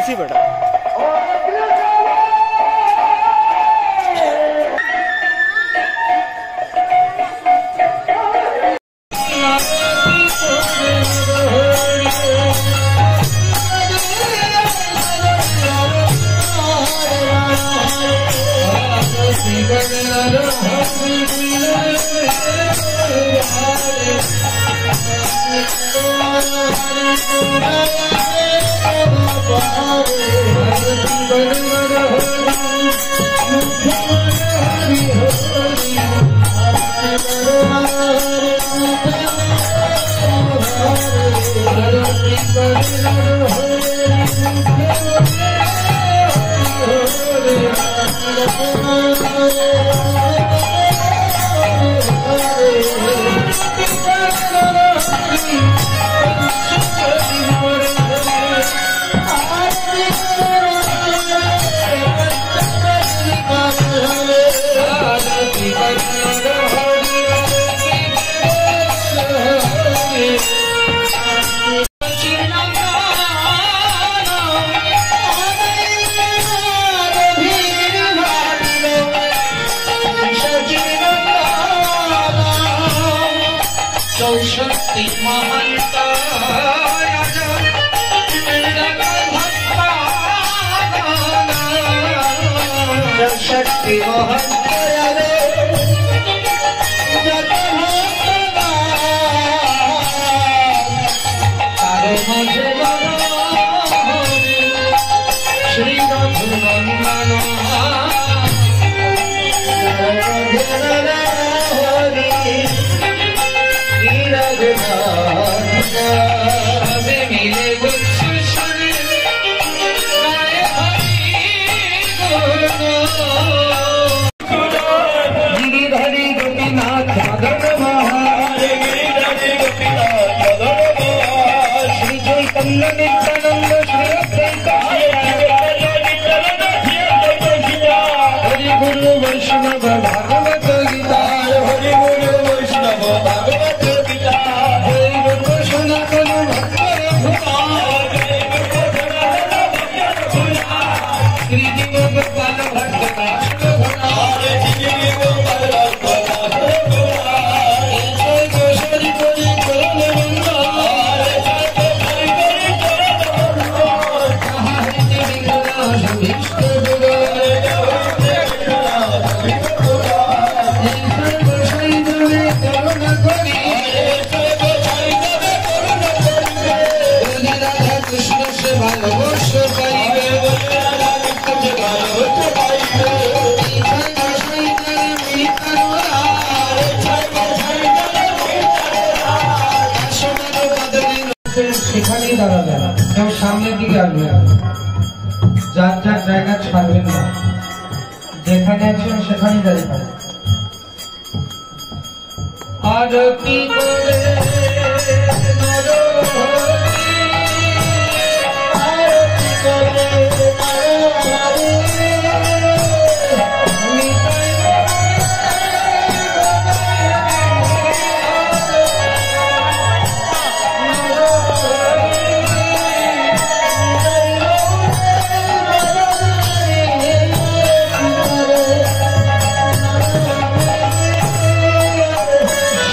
तुलसी बेटा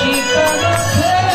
Shikana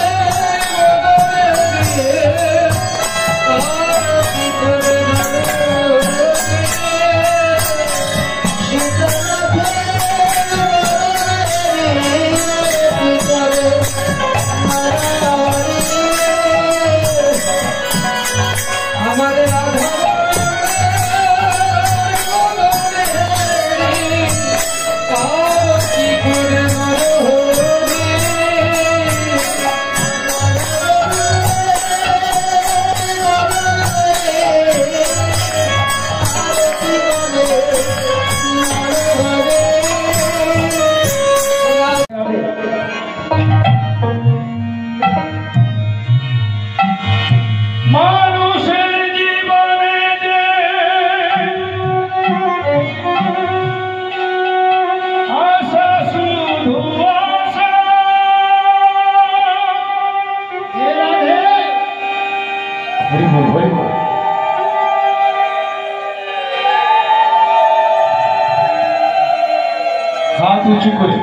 হাত উঁচু করে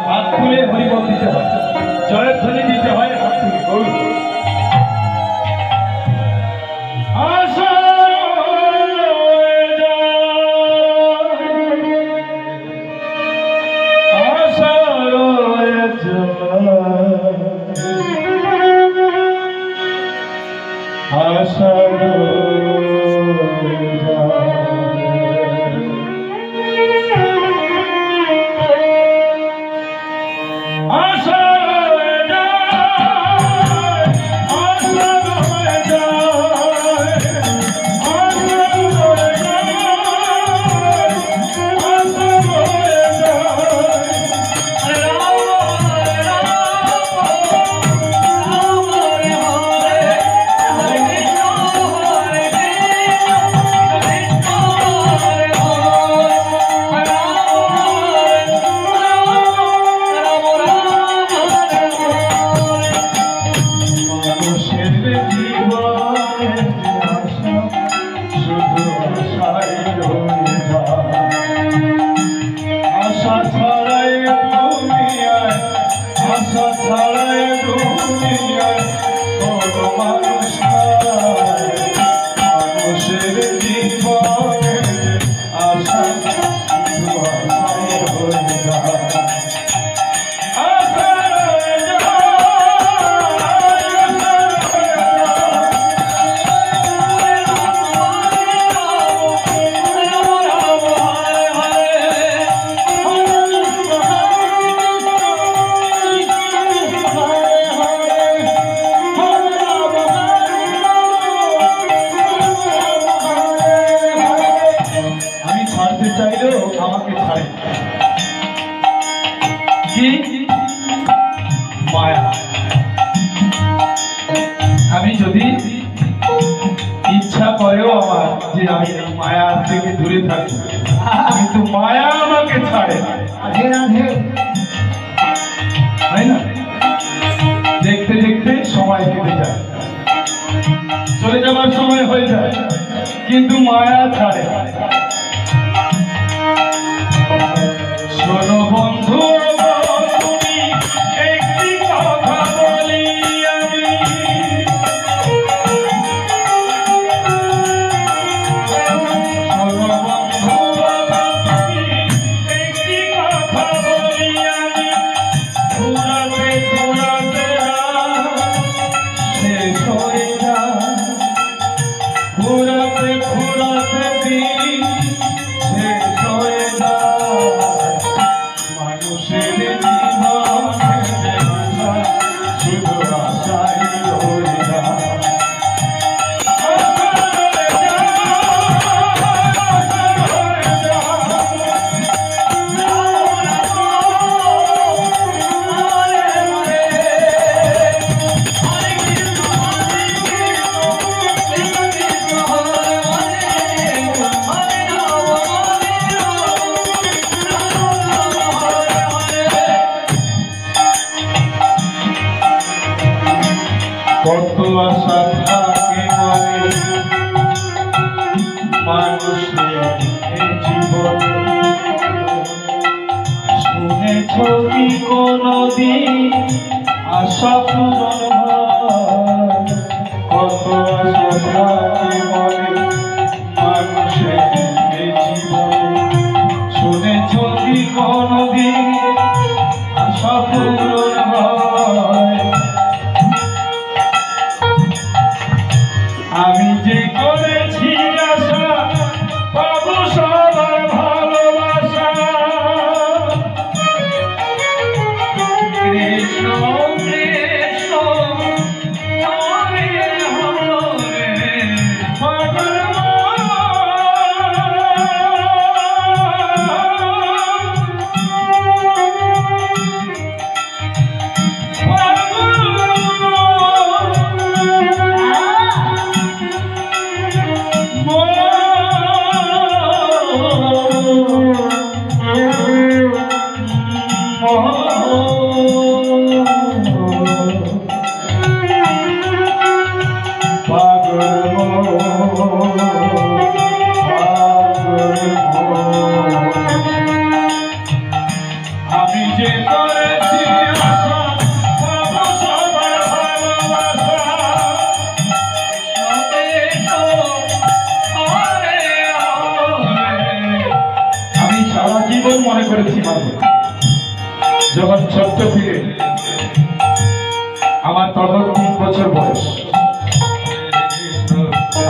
হাত তুলে হরিবল দিতে হয়, জয়ের ধ্বনি দিতে হয় হাত তুলে। গৌর আশা আমাকে ছাড়ে কি মায়া। আমি যদি ইচ্ছা করেও আমার যে আমি এই মায়া থেকে দূরে থাকি, কিন্তু মায়া আমাকে ছাড়ে তাই না? দেখতে দেখতে সময় কেটে যায়, চলে যাবার সময় হয়ে যায়, কিন্তু মায়া ছাড়ে। শোনো বন্ধু, তুমি একটি কথা বলি আমি, শোনো বন্ধু তুমি একটি কথা বলি আমি, ঘুরাতে ঘুরাতে শেষ হয়ে যায়, ঘুরাতে ঘুরাতে দিন শেষ হয়ে যায়। মানুষের জীবনে শুধু আশাই রয়ে যায়। কত আশা থাকে মনে মানুষের জীবন, শুনেছ কি কোনদিন আশা পূরণ হয়? কত আশা থাকে মনে মানুষের জীবন, শুনেছ কি কোনদিন আশা পূরণ হয়? আমি যে করেছি আশা পাবো সবার ভালোবাসা, কৃষ্ণ কৃষ্ণ হরে হরে পাগল যখন ছোট্ট থেকে আমার তখন 3 বছর বয়স,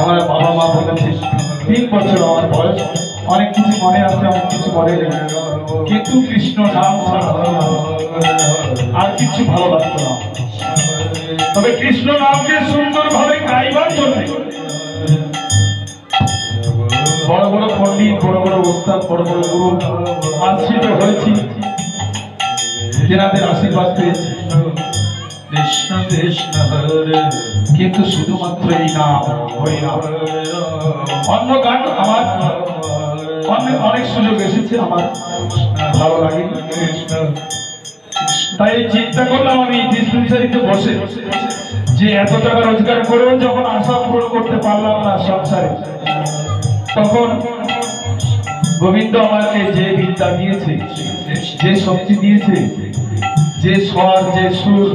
আমার বাবা মা বলেছে 3 বছর আমার বয়স, অনেক কিছু মনে আছে, অনেক কিছু মনে নেই, কিন্তু কৃষ্ণ নাম ছাড়া আর কিছু ভালো লাগতো না। তবে কৃষ্ণ নামকে সুন্দরভাবে গাইবার জন্য বড় বড় পণ্ডিত, বড় বড় ওস্তাদ, বড় বড় গুরু আশ্রিত হয়েছি, তেনাদের আশীর্বাদ পেয়েছি। কৃষ্ণ কৃষ্ণ হরে, কিন্তু শুধুমাত্র এই নাম হরি নাম। অন্য গান আমার অনেক সুযোগ এসেছে, আমার ভালো লাগে। তাই চিন্তা করলাম আমি ডিসপেন্সারিতে বসে যে এত টাকা রোজগার করেও যখন আশা পূরণ করতে পারলাম না সংসারে, তখন গোবিন্দ আমাকে যে বিদ্যা দিয়েছে, যে শক্তি দিয়েছে, যে স্বর, যে সুর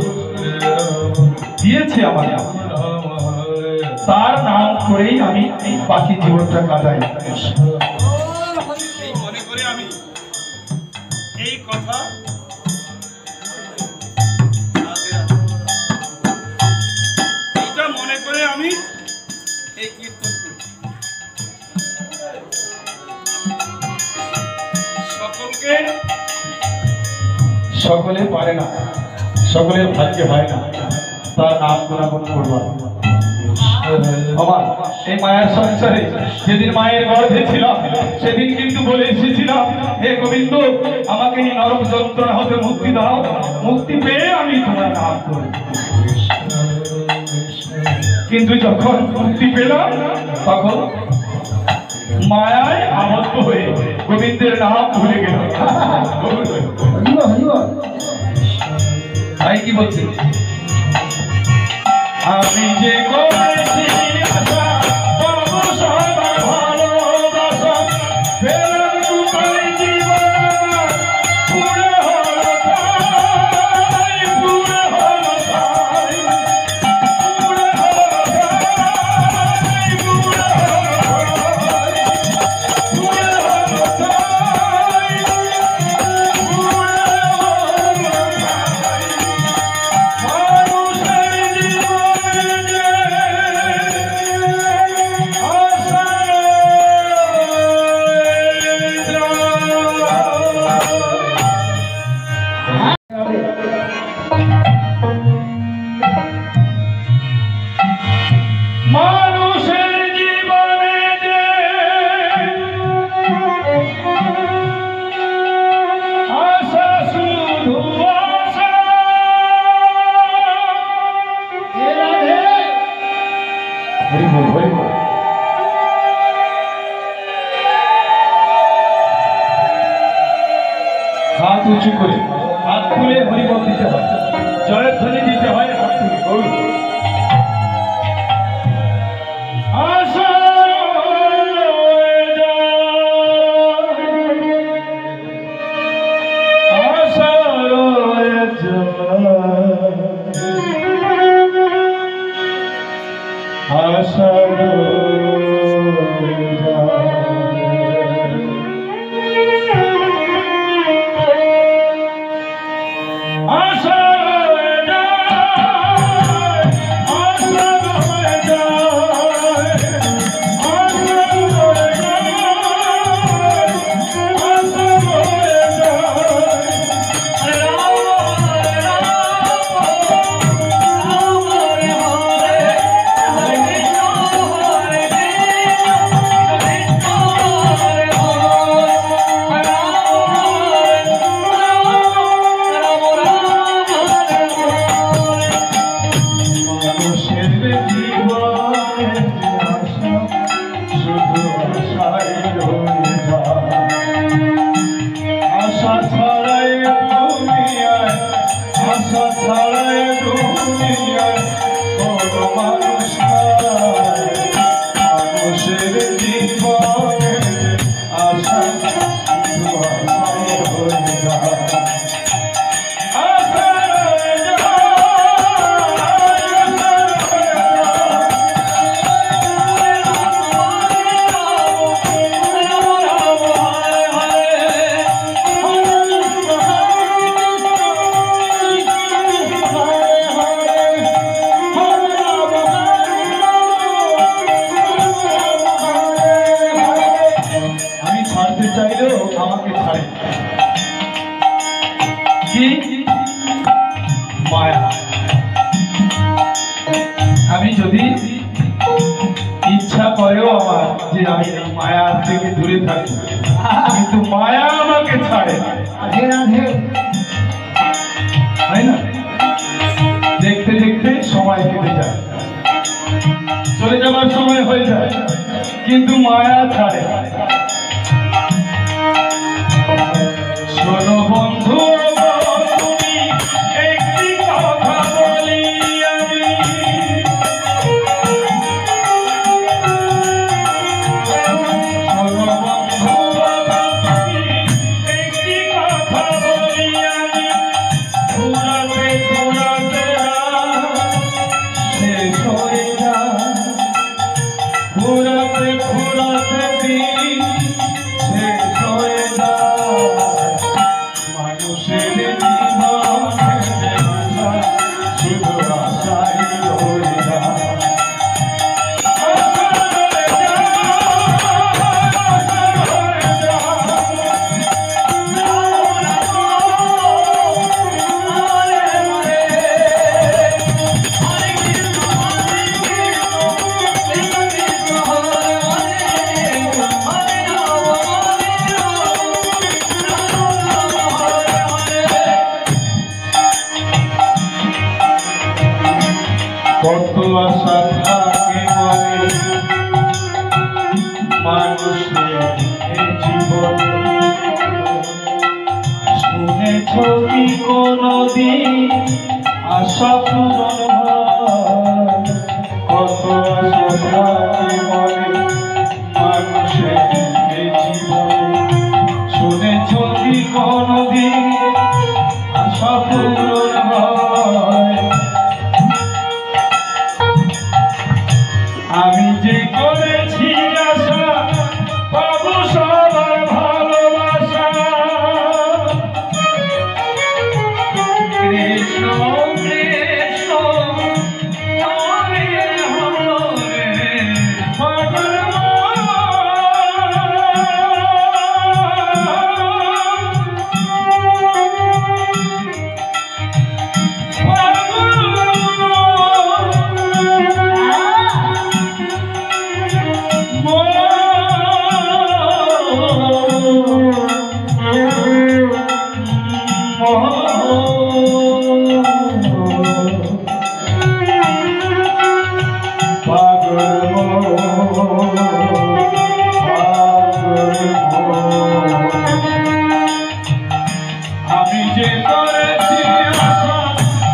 দিয়েছে আমার, তার নাম করেই আমি বাকি জীবনটা কাটাই। মনে করে আমি এই কথা এইটা মনে করে আমি এই কীর্তন করি। সকলে পারে না, সকলের ভাগ্যে হয় না তার নাম গুণাগুণ করবার। আমার এই মায়ের সংসারে যেদিন মায়ের গর্ভে ছিলাম, সেদিন কিন্তু বলে এসেছিলাম, হে গোবিন্দ, আমাকে এই নরক যন্ত্রণা হতে মুক্তি দাও, মুক্তি পেয়ে আমি তোমার নাম করব। কিন্তু যখন মুক্তি পেলাম, তখন মায়ায় আবদ্ধ হয়ে গোবিন্দের নাম ভুলে গেল। ভাই কি বলছে? আমি যে করেছি আশা, পাবো সবার ভালোবাসা, পেলাম তোমার জীবন, পুরে হলো ঠাই, পুরে হলো ঠাই, পুরে হলো ঠাই, পুরে হলো ঠাই, পুরে হলো ঠাই, পুরে হলো ঠাই। মানুষের জীবনে মানুষের জীবনে যে আশা, শুধু আশা, হরি বল, হরি বল। হাত উঁচু করে, হাত তুলে হরি বল দিতে হয়, জয়ের ধ্বনি দিতে হয়, হাত তুলে বলুন। আশা রয়ে যায়, আশা রয়ে যায়, আশা রয়ে যায়। আশা রয়ে যায়, আশা রয়ে যায়, আশা রয়ে যায়, আশা রয়ে যায়। রাম হরে রাম, রাম হরে হরে, হরে কৃষ্ণ হরে কি মায়া। আমি যদি ইচ্ছা করেও আমার যে আমি এই মায়া থেকে দূরে থাকি, কিন্তু মায়া আমাকে ছাড়ে না। তাই না? দেখতে দেখতে সময় কেটে যায়, চলে যাবার সময় হয়ে যায়, কিন্তু মায়া ছাড়ে না। শোনো বন্ধু, তুমি একটি কথা বলি আমি, শোনো বন্ধু তুমি একটি কথা বলি আমি, ঘুরাতে ঘুরাতে শেষ হয়ে যায়, ঘুরাতে ঘুরাতে দিন শেষ হয়ে যায়, মানুষের জীবনে শুধু আশাই রয়ে যায়। কত আশা থাকে মনে মানুষের এই জীবনে, শুনেছ কি কোনদিন আশা পূরণ হয়? কত আশা থাকে মনে মানুষের এই জীবনে, শুনেছ কি কোনদিন আশা পূরণ হয়? আমি যে করেছি আশা পাবো সবার ভালোবাসা, কৃষ্ণ কৃষ্ণ হরে হরে পাগল আমি যে করেছি আশা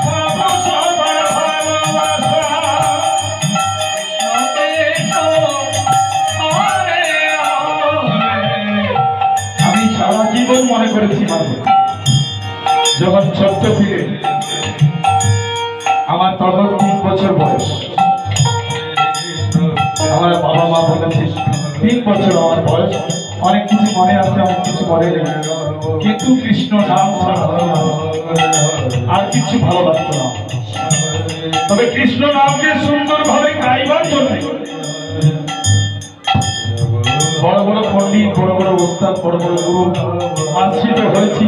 পাবো সবার ভালোবাসা, কৃষ্ণ হরে হরে। আমি সারা জীবন মনে করেছি মাঝে যখন ছোট্ট থেকে, আমার তখন 3 বছর বয়স, আমার বাবা মা বলেছে 3 বছর আমার বয়স, অনেক কিছু মনে আছে, অনেক কিছু মনে নেই, কিন্তু কৃষ্ণ নাম ছাড়া আর কিছু ভালো লাগতো না। তবে কৃষ্ণ নামকে সুন্দরভাবে গাইবার জন্য বড় বড় পণ্ডিত, বড় বড় ওস্তাদ, বড় বড় গুরু আশ্রিত হয়েছি,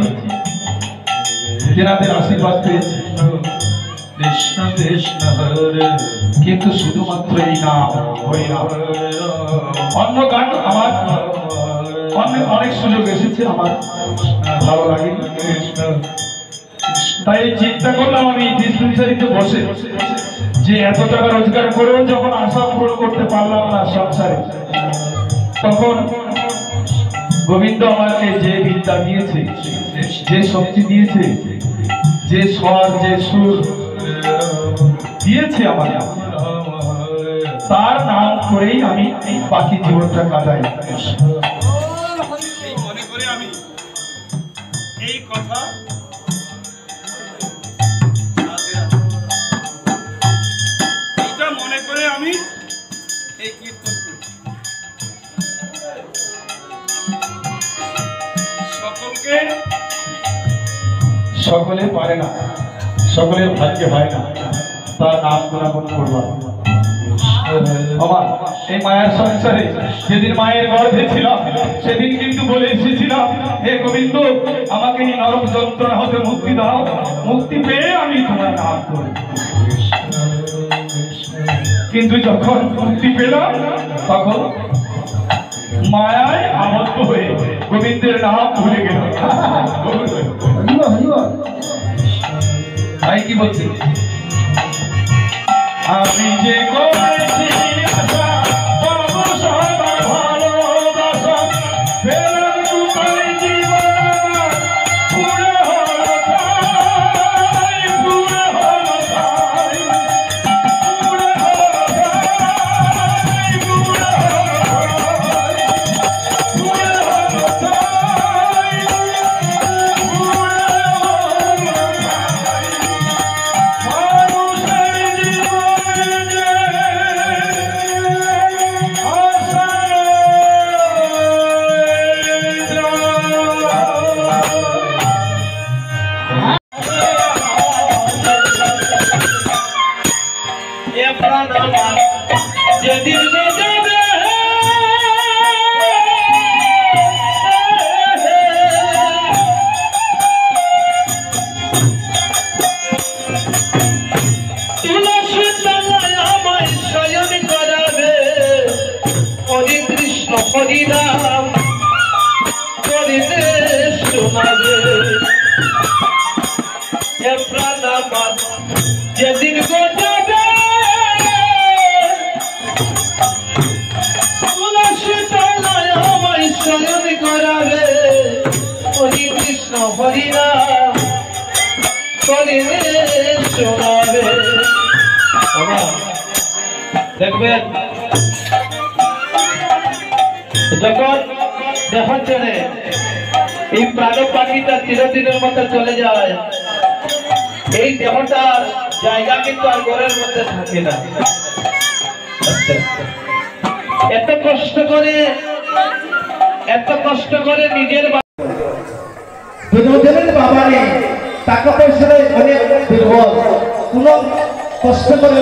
যেনাদের আশীর্বাদ পেয়েছি। কৃষ্ণ কৃষ্ণ হরে, কিন্তু শুধুমাত্র এই নাম হরি নাম। অন্য গান আমার অনেক সুযোগ এসেছে, আমার ভালো লাগে। তাই চিন্তা করলাম আমি ডিসপেন্সারিতে বসে যে এত টাকা রোজগার করেও যখন আশা পূরণ করতে পারলাম না সংসারে, তখন গোবিন্দ আমাকে যে বিদ্যা দিয়েছে, যে শক্তি দিয়েছে, যে স্বর, যে সুর দিয়েছে আমাকে, তার নাম করেই আমি এই বাকি জীবনটা কাটাই। এই মনে করে আমি এই কথা এইটা মনে করে আমি এই কীর্তন করি। সকলে পারে না, সকলের ভাগ্যে হয় না, তার নাম গুণাগুণ করবার। আমার এই মায়ের সংসারে যেদিন মায়ের গর্ভে ছিলাম সেদিন কিন্তু বলে এসেছিলাম, হে গোবিন্দ আমাকে এই নরক যন্ত্রণা হতে মুক্তি দাও, মুক্তি পেয়ে আমি তোমার নাম করব। কিন্তু যখন মুক্তি পেলাম তখন মায়ায় আবদ্ধ হয়ে গোবিন্দের নাম ভুলে গেল। তাই কি বলছি, আমি যে করেছি আশা পাবো সবার ভালোবাসা, পেলাম দুপাই জীবন আমার পুরে হলো ঠাই, পুরে হলো ঠাই, পুরে হলো ঠাই, পুরে হলো ঠাই, পুরে হলো ঠাই, পুরে হলো ঠাই। মানুষের জীবনে যে হরিনাম করিতে শোনাবে এ প্রাণ আমার যেদিন গোটাবে, তুলসী তলায় আমায় শয়ন করাবে, হরি কৃষ্ণ হরিনাম করিতে শোনাবে। দেখবেন যখন দেখার জন্য এই প্রাণ পাখিটা চিরদিনের মতো চলে যায়, এই দেহটার জায়গা কিন্তু আর ঘরের মধ্যে থাকে না। এত কষ্ট করে নিজের দুজনের বাবা নেই, টাকা পয়সার অনেক দুর্বল, কোনো কষ্ট করে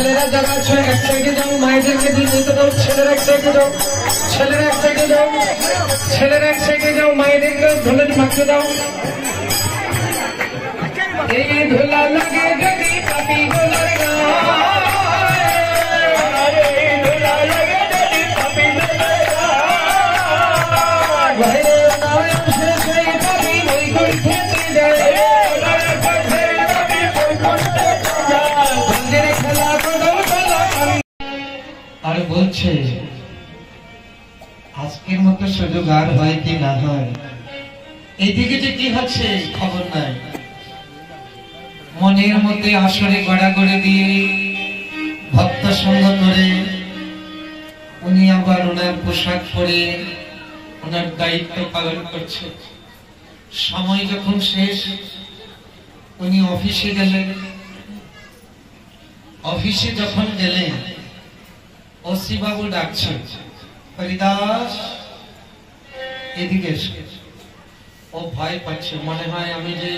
ছেলেরা যারা আছে এক সাইডে যাও, মায়েদেরকে দিয়ে নিতে দাও। ছেলেরা এক সাইডে যাও, ছেলেরা এক সাইডে যাও, ছেলেরা এক সাইডে যাও, মায়েদেরকে ধুলের মাখতে দাও। এই ধুলা লাগে যদি পাপি গোলার গায়ে, এই ধুলা লাগে যদি পাপি গোলার গায়ে, বাইরে নামে সে সেই পাপি ওই করতে যায়, আর বলছে আজকের মতো সুযোগ আর হয় কি না হয়। এইদিকে যে কি হচ্ছে খবর নাই। মনের মধ্যে আসরে গড়াগড়ি দিয়ে ভক্ত সঙ্গ করে উনি আবার ওনার পোশাক পরে ওনার দায়িত্ব পালন করছে। সময় যখন শেষ, উনি অফিসে গেলেন। অফিসে যখন গেলেন, ওসি বাবু ডাকছে, হরিদাস এদিকে এসো। ও ভয় পাচ্ছে, মনে হয় আমি যে